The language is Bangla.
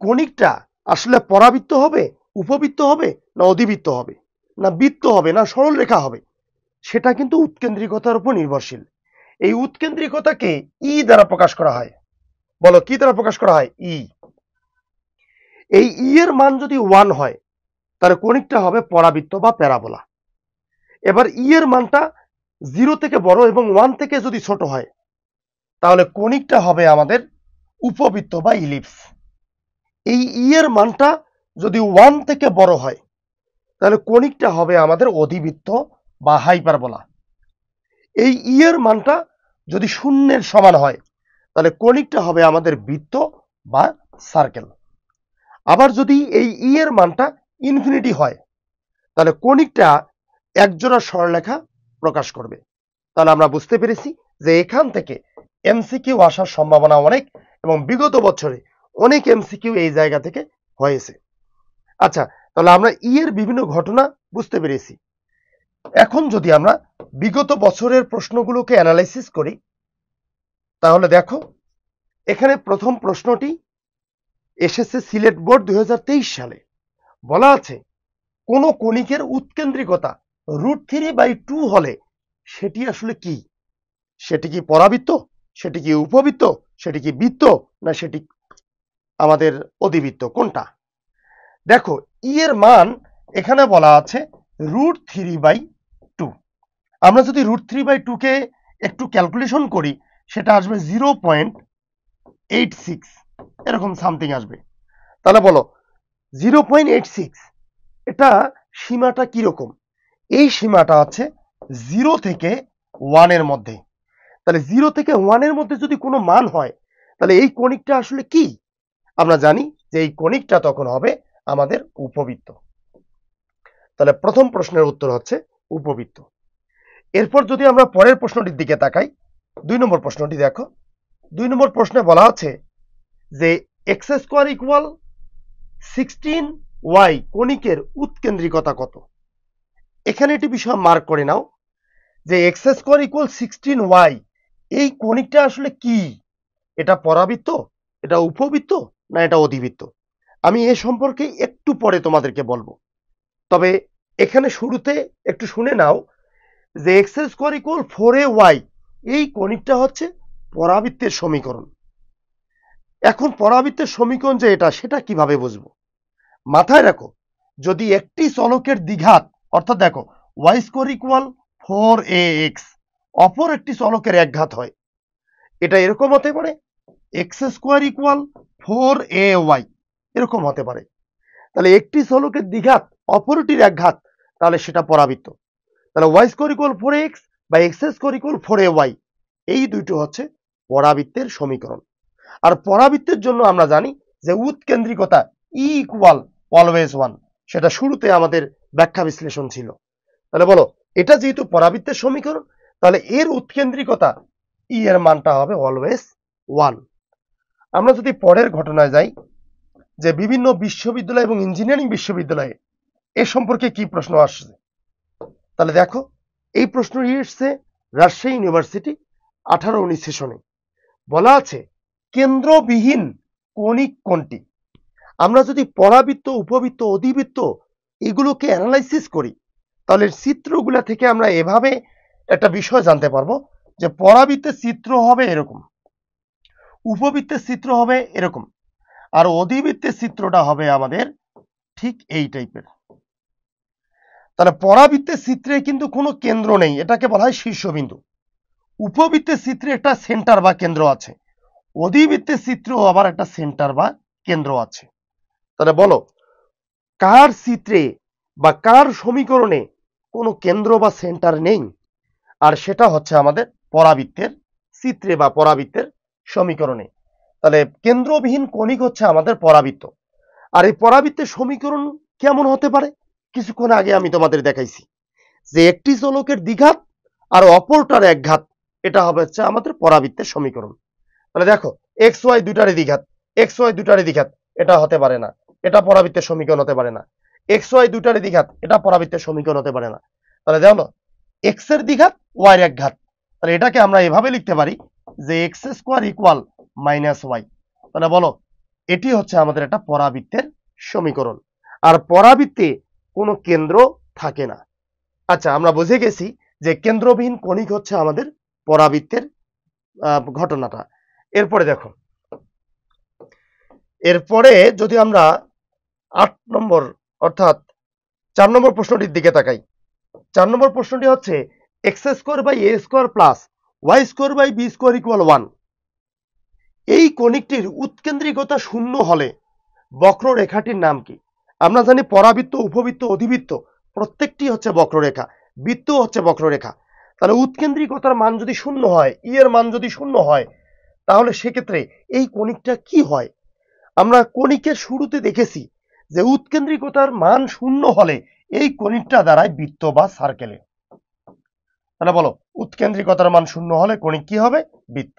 কণিকটা আসলে পরাবৃত্ত হবে, উপবৃত্ত হবে, না অধিবৃত্ত হবে, না বৃত্ত হবে, না সরল রেখা হবে, সেটা কিন্তু উৎকেন্দ্রিকতার উপর নির্ভরশীল। এই উৎকেন্দ্রিকতাকে ই দ্বারা প্রকাশ করা হয়। বলো কি দ্বারা প্রকাশ করা হয়? ই। এই ই এর মান যদি 1 হয় তাহলে কণিকটা হবে পরাবৃত্ত বা প্যারাবোলা। এবার ই এর মানটা 0 থেকে বড় এবং 1 থেকে যদি ছোট হয় তাহলে কণিকটা হবে আমাদের উপবৃত্ত বা ইলিপস। এই ই এর মানটা যদি 1 থেকে বড় হয় তাহলে কণিকটা হবে আমাদের অধিবৃত্ত বা হাইপারবোলা। এই ই এর মানটা যদি 0-এর সমান হয় তাহলে কণিকটা হবে আমাদের বৃত্ত বা সার্কেল। আবার যদি এই ই এর মানটা ইনফিনিটি হয় তাহলে কণিকটা একজোড়া সরলরেখা প্রকাশ করবে। তাহলে আমরা বুঝতে পেরেছি যে এখান থেকে এমসিকিউ আসার সম্ভাবনা অনেক, এবং বিগত বছরে অনেক এমসিকিউ এই জায়গা থেকে হয়েছে। আচ্ছা, তাহলে আমরা ই এর বিভিন্ন ঘটনা বুঝতে পেরেছি। এখন যদি আমরা বিগত বছরের প্রশ্নগুলোকে অ্যানালাইসিস করি তাহলে দেখো এখানে প্রথম প্রশ্নটি এসেছে সিলেট বোর্ড 2023 সালে। বলা আছে কোন কণিকের উৎকেন্দ্রিকতা √3/2 হলে সেটি আসলে কি? সেটি কি পরাবৃত্ত, সেটি কি উপবৃত্ত, সেটি কি বৃত্ত, না সেটি আমাদের অধিবৃত্ত, কোনটা? দেখো ই এর মান এখানে বলা আছে √3/2। আমরা যদি √3/2 কে একটু ক্যালকুলেশন করি সেটা আসবে 0.86 এরকম সামথিং আসবে। তাহলে বলো 0.86 এটা সীমাটা কিরকম? এই সীমাটা আছে 0 থেকে 1 এর মধ্যে। তাহলে 0 থেকে 1 এর মধ্যে যদি কোনো মান হয় তাহলে এই কণিকটা আসলে কি? আমরা জানি যে এই কণিকটা তখন হবে আমাদের উপবৃত্ত। তাহলে প্রথম প্রশ্নের উত্তর হচ্ছে উপবৃত্ত। এরপর যদি আমরা পরের প্রশ্নটির দিকে তাকাই, 2 নম্বর প্রশ্নটি দেখো। 2 নম্বর প্রশ্নে বলা আছে যে x² = 16y কণিকের উৎকেন্দ্রিকতা কত? এখানে একটি বিষয় মার্ক করে নাও যে x² = 16y এই কণিকটা আসলে কি? এটা পরাবৃত্ত, এটা উপবৃত্ত, না এটা অধিবৃত্ত? আমি এ সম্পর্কে একটু পরে তোমাদেরকে বলবো। তবে এখানে শুরুতে একটু শুনে নাও যে x² = 4ay এই কণিকটা হচ্ছে পরাবৃত্তের সমীকরণ। এখন পরাবৃত্তের সমীকরণ যে এটা, সেটা কিভাবে বুঝবো? মাথায় রাখো, যদি একটি চলকের দ্বিঘাত অর্থাৎ দেখো y² = 4ax অপর একটি চলকের একঘাত হয়, এটা এরকম হতে পারে x² = 4ay এরকম হতে পারে। তাহলে একটি চলকের দ্বিঘাত অপরটির একঘাত, তাহলে সেটা পরাবৃত্ত। তাহলে y² = 4ax বা x² = 4ay এই দুটো হচ্ছে পরাবৃত্তের সমীকরণ। আর পরাবৃত্তের জন্য আমরা জানি যে উৎকেন্দ্রিকতা E = always 1, সেটা শুরুতে আমাদের ব্যাখ্যা বিশ্লেষণ ছিল। তাহলে বলো এটা যেহেতু পরাবৃত্তের সমীকরণ তাহলে এর উৎকেন্দ্রিকতা E এর মানটা হবে অলওয়েজ 1। আমরা যদি পরের ঘটনায় যাই যে বিভিন্ন বিশ্ববিদ্যালয় এবং ইঞ্জিনিয়ারিং বিশ্ববিদ্যালয়ে এ সম্পর্কে কি প্রশ্ন আসছে, তাহলে দেখো এই প্রশ্নটি এসেছে রাজশাহী ইউনিভার্সিটি 18-19 সেশনে। বলা আছে কেন্দ্রবিহীন কণিক কোনটি? আমরা যদি পরাবৃত্ত, উপবৃত্ত, অধিবৃত্ত এগুলোকে অ্যানালাইসিস করি তাহলে চিত্রগুলা থেকে আমরা এভাবে একটা বিষয় জানতে পারবো যে পরাবৃত্তের চিত্র হবে এরকম, উপবৃত্তের চিত্র হবে এরকম, আর অধিবৃত্তের চিত্রটা হবে আমাদের ঠিক এই টাইপের। তাহলে পরাবৃত্তের চিত্রে কিন্তু কোনো কেন্দ্র নেই, এটাকে বলা হয় শীর্ষবিন্দু। উপবৃত্তের চিত্রে একটা সেন্টার বা কেন্দ্র আছে, অধিবৃত্তের চিত্রেও আবার একটা সেন্টার বা কেন্দ্র আছে। তাহলে বলো কার চিত্রে বা কার সমীকরণে কোনো কেন্দ্র বা সেন্টার নেই? আর সেটা হচ্ছে আমাদের পরাবৃত্তের চিত্রে বা পরাবৃত্তের সমীকরণে। তাহলে কেন্দ্রবিহীন কণিক হচ্ছে আমাদের পরাবৃত্ত। আর এই পরাবৃত্তের সমীকরণ কেমন হতে পারে? কিছুক্ষণ আগে আমি তোমাদের দেখাইছি যে একটি চলকের দ্বিঘাত আর অপরটার একঘাত, এটা হবে হচ্ছে আমাদের পরাবৃত্তের সমীকরণ। তাহলে দেখো xy দুটারই দ্বিঘাত, xy দুটারই দ্বিঘাত, এটা হতে পারে না, এটা পরাবৃত্তের সমীকরণ হতে পারে না। xy দুটারই দ্বিঘাত, এটা পরাবৃত্তের সমীকরণ হতে পারে না। তাহলে দেখো x এর দ্বিঘাত y এর একঘাত, তাহলে এটাকে আমরা এভাবে লিখতে পারি যে x² = -y। তাহলে বলো এটি হচ্ছে আমাদের একটা পরাবৃত্তের সমীকরণ। আর পরাবৃত্তে কোনো কেন্দ্র থাকে না। আচ্ছা, আমরা বুঝে গেছি যে কেন্দ্রবিহীন কণিক হচ্ছে আমাদের পরাবৃত্তের ঘটনাটা। এরপরে দেখো, এরপরে যদি আমরা 8 নম্বর অর্থাৎ 4 নম্বর প্রশ্নটির দিকে তাকাই। 4 নম্বর প্রশ্নটি হচ্ছে x square by a square plus y square by b square equal 1। এই কণিকটির উৎকেন্দ্রিকতা শূন্য হলে বক্ররেখাটির নাম কি? আমরা জানি পরাবৃত্ত, উপবৃত্ত, অধিবৃত্ত প্রত্যেকটি হচ্ছে বক্ররেখা, বৃত্ত হচ্ছে বক্ররেখা। তাহলে উৎকেন্দ্রিকতার মান যদি শূন্য হয়, ই এর মান যদি শূন্য হয়, তাহলে সেক্ষেত্রে এই কণিকটা কি হয়? আমরা কণিকের শুরুতে দেখেছি যে উৎকেন্দ্রিকতার মান শূন্য হলে এই কণিকটা দাঁড়ায় বৃত্ত বা সার্কেলে। তাহলে বলো, উৎকেন্দ্রিকতার মান শূন্য হলে কণিক কি হবে? বৃত্ত।